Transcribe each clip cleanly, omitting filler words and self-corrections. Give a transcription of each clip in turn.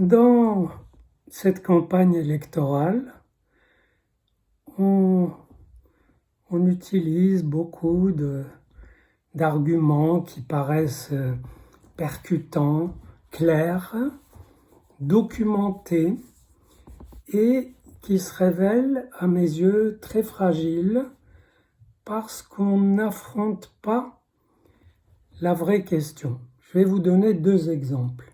Dans cette campagne électorale, on utilise beaucoup d'arguments qui paraissent percutants, clairs, documentés et qui se révèlent à mes yeux très fragiles parce qu'on n'affronte pas la vraie question. Je vais vous donner 2 exemples.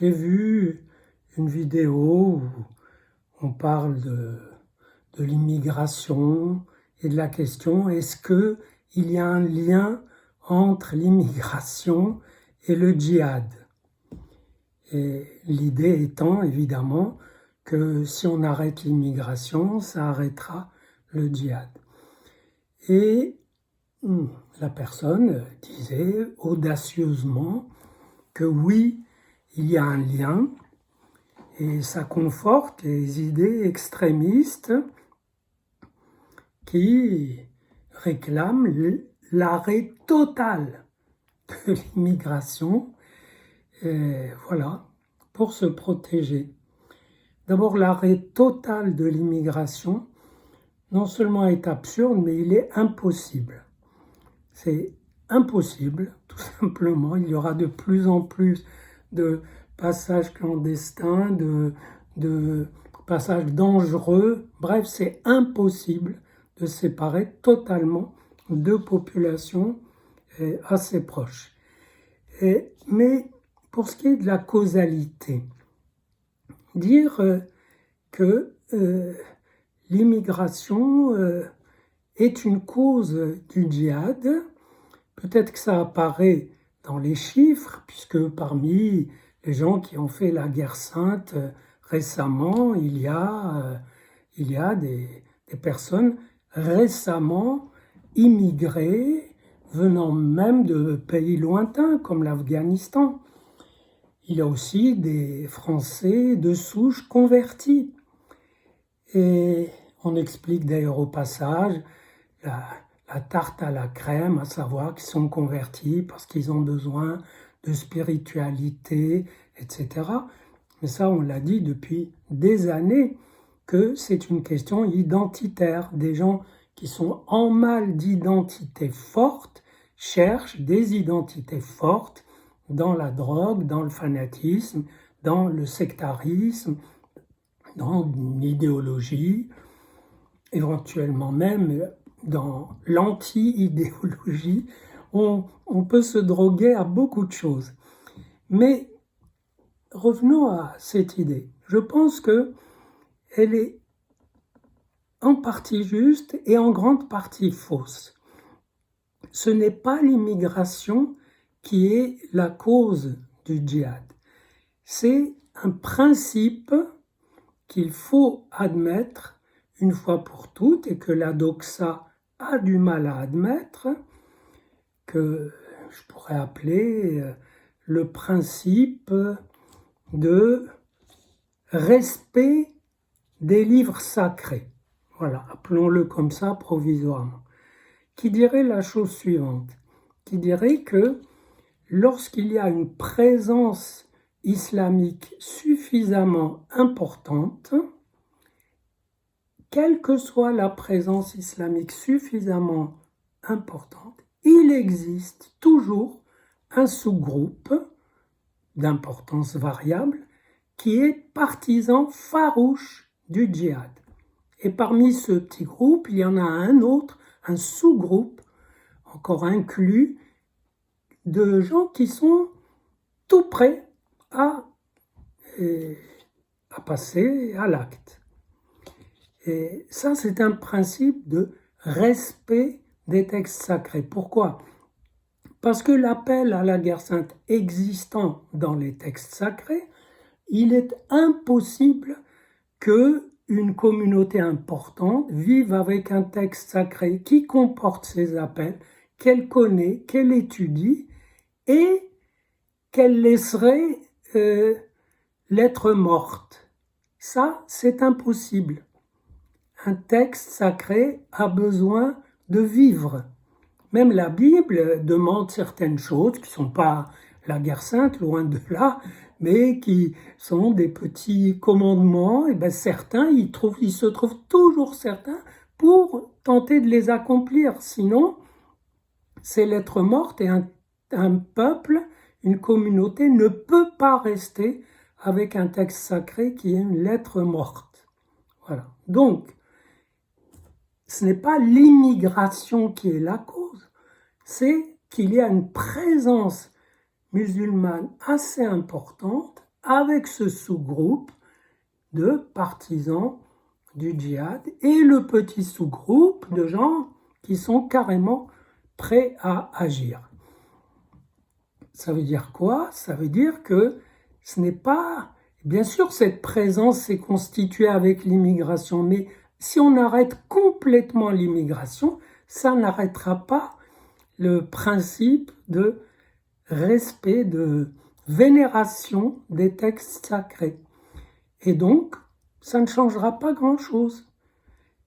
J'ai vu une vidéo où on parle de l'immigration et de la question est-ce qu'il y a un lien entre l'immigration et le djihad? Et l'idée étant évidemment que si on arrête l'immigration, ça arrêtera le djihad. Et la personne disait audacieusement que oui, il y a un lien et ça conforte les idées extrémistes qui réclament l'arrêt total de l'immigration, et voilà, pour se protéger. D'abord, l'arrêt total de l'immigration, non seulement est absurde, mais il est impossible. C'est impossible, tout simplement. Il y aura de plus en plus de passages clandestins, de passages dangereux. Bref, c'est impossible de séparer totalement 2 populations assez proches. Mais pour ce qui est de la causalité, dire que l'immigration est une cause du djihad, peut-être que ça apparaît dans les chiffres, puisque parmi les gens qui ont fait la guerre sainte récemment, il y a des personnes récemment immigrées, venant même de pays lointains comme l'Afghanistan. Il y a aussi des Français de souche convertis. Et on explique d'ailleurs au passage la tarte à la crème, à savoir qu'ils sont convertis parce qu'ils ont besoin de spiritualité, etc. Mais ça, on l'a dit depuis des années, que c'est une question identitaire. Des gens qui sont en mal d'identité forte cherchent des identités fortes dans la drogue, dans le fanatisme, dans le sectarisme, dans une idéologie, éventuellement même dans l'anti-idéologie. On peut se droguer à beaucoup de choses. Mais revenons à cette idée. Je pense qu'elle est en partie juste et en grande partie fausse. Ce n'est pas l'immigration qui est la cause du djihad. C'est un principe qu'il faut admettre une fois pour toutes et que la doxa a du mal à admettre, que je pourrais appeler le principe de respect des livres sacrés. Voilà, appelons-le comme ça provisoirement. Qui dirait la chose suivante, qui dirait que lorsqu'il y a une présence islamique suffisamment importante, quelle que soit la présence islamique suffisamment importante, il existe toujours un sous-groupe d'importance variable qui est partisan farouche du djihad. Et parmi ce petit groupe, il y en a un autre, un sous-groupe, encore inclus, de gens qui sont tout prêts à passer à l'acte. Et ça, c'est un principe de respect des textes sacrés. Pourquoi ? Parce que l'appel à la guerre sainte existant dans les textes sacrés, il est impossible qu'une communauté importante vive avec un texte sacré qui comporte ces appels, qu'elle connaît, qu'elle étudie et qu'elle laisserait lettre morte. Ça, c'est impossible. Un texte sacré a besoin de vivre. Même la Bible demande certaines choses qui ne sont pas la guerre sainte, loin de là, mais qui sont des petits commandements, et bien certains, ils se trouvent toujours certains pour tenter de les accomplir. Sinon, c'est lettre morte et un peuple, une communauté ne peut pas rester avec un texte sacré qui est une lettre morte. Voilà. Donc, ce n'est pas l'immigration qui est la cause, c'est qu'il y a une présence musulmane assez importante avec ce sous-groupe de partisans du djihad et le petit sous-groupe de gens qui sont carrément prêts à agir. Ça veut dire quoi? Ça veut dire que ce n'est pas... Bien sûr, cette présence s'est constituée avec l'immigration, mais si on arrête complètement l'immigration, ça n'arrêtera pas le principe de respect, de vénération des textes sacrés. Et donc, ça ne changera pas grand-chose.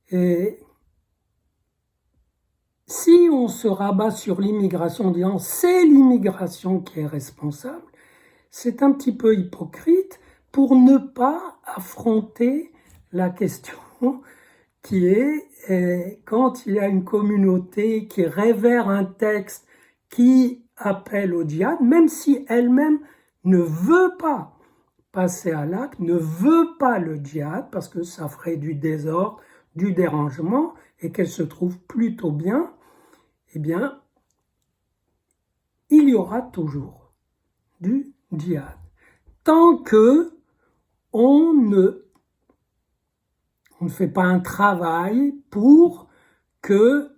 Et si on se rabat sur l'immigration en disant c'est l'immigration qui est responsable, c'est un petit peu hypocrite pour ne pas affronter la question qui est quand il y a une communauté qui révère un texte qui appelle au djihad, même si elle-même ne veut pas passer à l'acte, ne veut pas le djihad, parce que ça ferait du désordre, du dérangement, et qu'elle se trouve plutôt bien, eh bien, il y aura toujours du djihad. Tant que on ne fait pas un travail pour que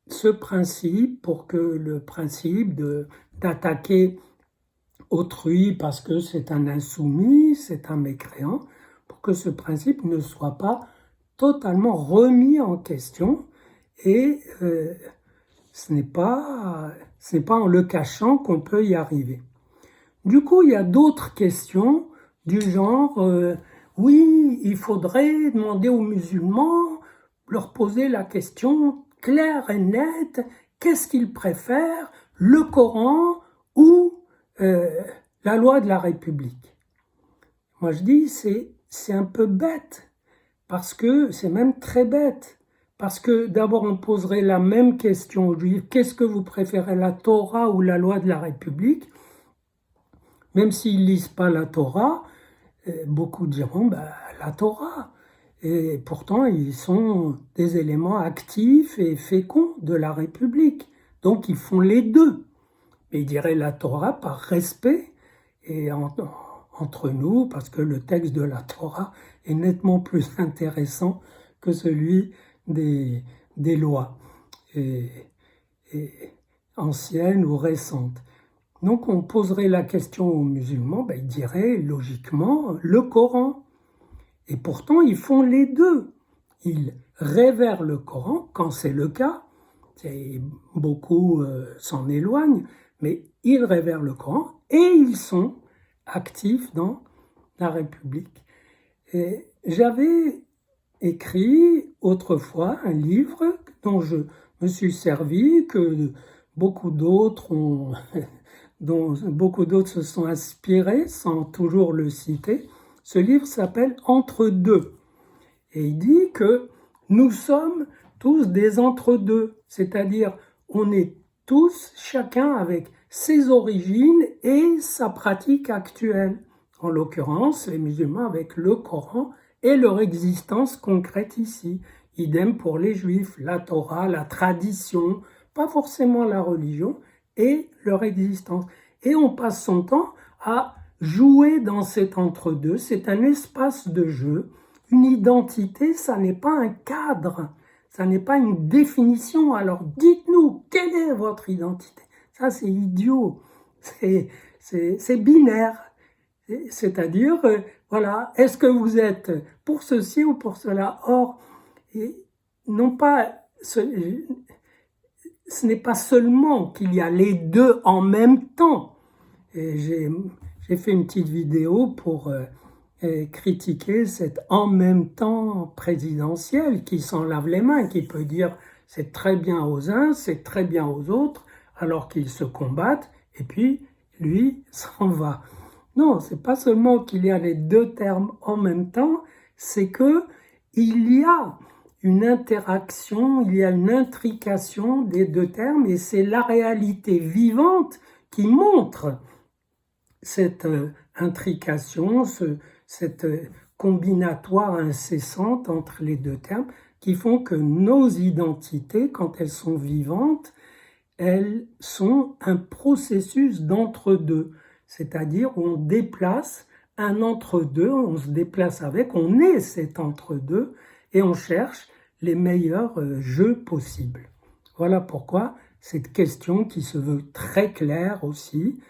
ce principe, pour que le principe d'attaquer autrui parce que c'est un insoumis, c'est un mécréant, pour que ce principe ne soit pas totalement remis en question et ce n'est pas en le cachant qu'on peut y arriver. Du coup, il y a d'autres questions du genre oui, il faudrait demander aux musulmans, leur poser la question claire et nette, qu'est-ce qu'ils préfèrent, le Coran ou la loi de la République. Moi je dis c'est un peu bête, parce que c'est même très bête, parce que d'abord on poserait la même question aux Juifs, qu'est-ce que vous préférez, la Torah ou la loi de la République? Même s'ils lisent pas la Torah, beaucoup diront la Torah. Et pourtant, ils sont des éléments actifs et féconds de la République. Donc, ils font les deux. Mais ils diraient la Torah par respect et entre nous, parce que le texte de la Torah est nettement plus intéressant que celui des lois et anciennes ou récentes. Donc on poserait la question aux musulmans, ils diraient logiquement le Coran. Et pourtant ils font les deux. Ils révèrent le Coran quand c'est le cas. Beaucoup s'en éloignent, mais ils révèrent le Coran et ils sont actifs dans la République. Et j'avais écrit autrefois un livre dont je me suis servi, que beaucoup d'autres dont beaucoup d'autres se sont inspirés sans toujours le citer. Ce livre s'appelle Entre-deux. Et il dit que nous sommes tous des entre-deux, c'est-à-dire on est tous, chacun avec ses origines et sa pratique actuelle. En l'occurrence, les musulmans avec le Coran et leur existence concrète ici. Idem pour les juifs, la Torah, la tradition, pas forcément la religion, et leur existence. Et on passe son temps à jouer dans cet entre-deux. C'est un espace de jeu. Une identité, ça n'est pas un cadre, ça n'est pas une définition. Alors dites-nous, quelle est votre identité? Ça, c'est idiot, c'est binaire. C'est-à-dire, voilà, est-ce que vous êtes pour ceci ou pour cela? Or, non pas, ce n'est pas seulement qu'il y a les deux en même temps. Et j'ai fait une petite vidéo pour critiquer cet en même temps présidentiel qui s'en lave les mains, qui peut dire c'est très bien aux uns, c'est très bien aux autres, alors qu'ils se combattent, et puis lui, s'en va. Non, c'est pas seulement qu'il y a les deux termes en même temps, c'est que il y a une interaction, il y a une intrication des deux termes et c'est la réalité vivante qui montre cette intrication, cette combinatoire incessante entre les deux termes qui font que nos identités, quand elles sont vivantes, elles sont un processus d'entre-deux, c'est-à-dire on déplace un entre-deux, on se déplace avec, on est cet entre-deux et on cherche les meilleurs jeux possibles. Voilà pourquoi cette question qui se veut très claire aussi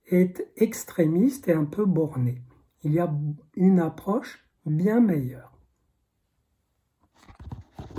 est extrémiste et un peu bornée. Il y a une approche bien meilleure.